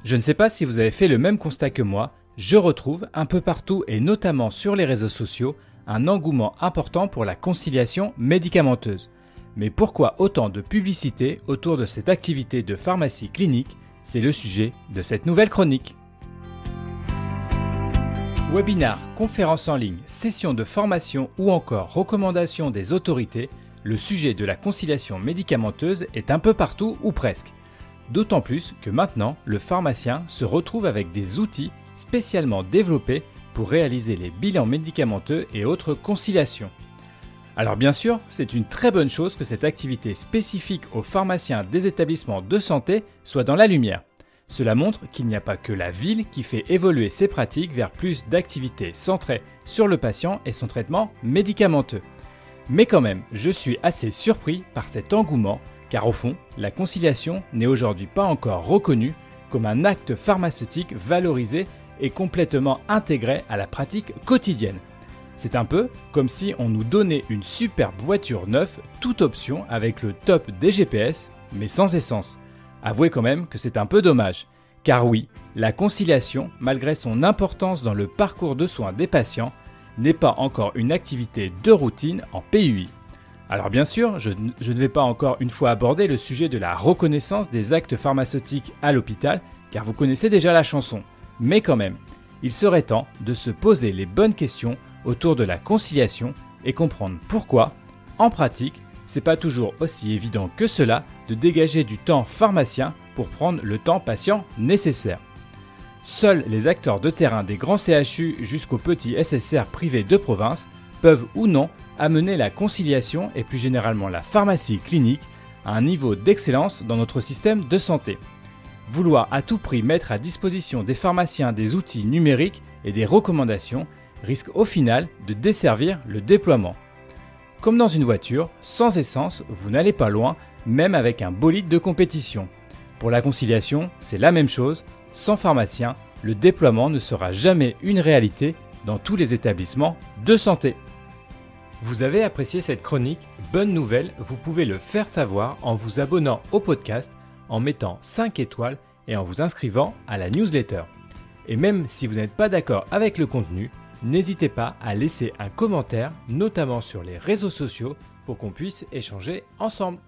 Je ne sais pas si vous avez fait le même constat que moi, je retrouve un peu partout et notamment sur les réseaux sociaux un engouement important pour la conciliation médicamenteuse. Mais pourquoi autant de publicité autour de cette activité de pharmacie clinique? C'est le sujet de cette nouvelle chronique. Webinars, conférences en ligne, sessions de formation ou encore recommandations des autorités, le sujet de la conciliation médicamenteuse est un peu partout ou presque. D'autant plus que maintenant, le pharmacien se retrouve avec des outils spécialement développés pour réaliser les bilans médicamenteux et autres conciliations. Alors bien sûr, c'est une très bonne chose que cette activité spécifique aux pharmaciens des établissements de santé soit dans la lumière. Cela montre qu'il n'y a pas que la ville qui fait évoluer ses pratiques vers plus d'activités centrées sur le patient et son traitement médicamenteux. Mais quand même, je suis assez surpris par cet engouement, car au fond, la conciliation n'est aujourd'hui pas encore reconnue comme un acte pharmaceutique valorisé et complètement intégré à la pratique quotidienne. C'est un peu comme si on nous donnait une superbe voiture neuve, toute option avec le top des GPS, mais sans essence. Avouez quand même que c'est un peu dommage. Car oui, la conciliation, malgré son importance dans le parcours de soins des patients, n'est pas encore une activité de routine en PUI. Alors bien sûr, je ne vais pas encore une fois aborder le sujet de la reconnaissance des actes pharmaceutiques à l'hôpital, car vous connaissez déjà la chanson. Mais quand même, il serait temps de se poser les bonnes questions autour de la conciliation et comprendre pourquoi, en pratique, c'est pas toujours aussi évident que cela de dégager du temps pharmacien pour prendre le temps patient nécessaire. Seuls les acteurs de terrain des grands CHU jusqu'aux petits SSR privés de province peuvent ou non amener la conciliation et plus généralement la pharmacie clinique à un niveau d'excellence dans notre système de santé. Vouloir à tout prix mettre à disposition des pharmaciens des outils numériques et des recommandations risque au final de desservir le déploiement. Comme dans une voiture, sans essence, vous n'allez pas loin, même avec un bolide de compétition. Pour la conciliation, c'est la même chose, sans pharmacien, le déploiement ne sera jamais une réalité dans tous les établissements de santé. Vous avez apprécié cette chronique? Bonne nouvelle, vous pouvez le faire savoir en vous abonnant au podcast, en mettant 5 étoiles et en vous inscrivant à la newsletter. Et même si vous n'êtes pas d'accord avec le contenu, n'hésitez pas à laisser un commentaire, notamment sur les réseaux sociaux, pour qu'on puisse échanger ensemble.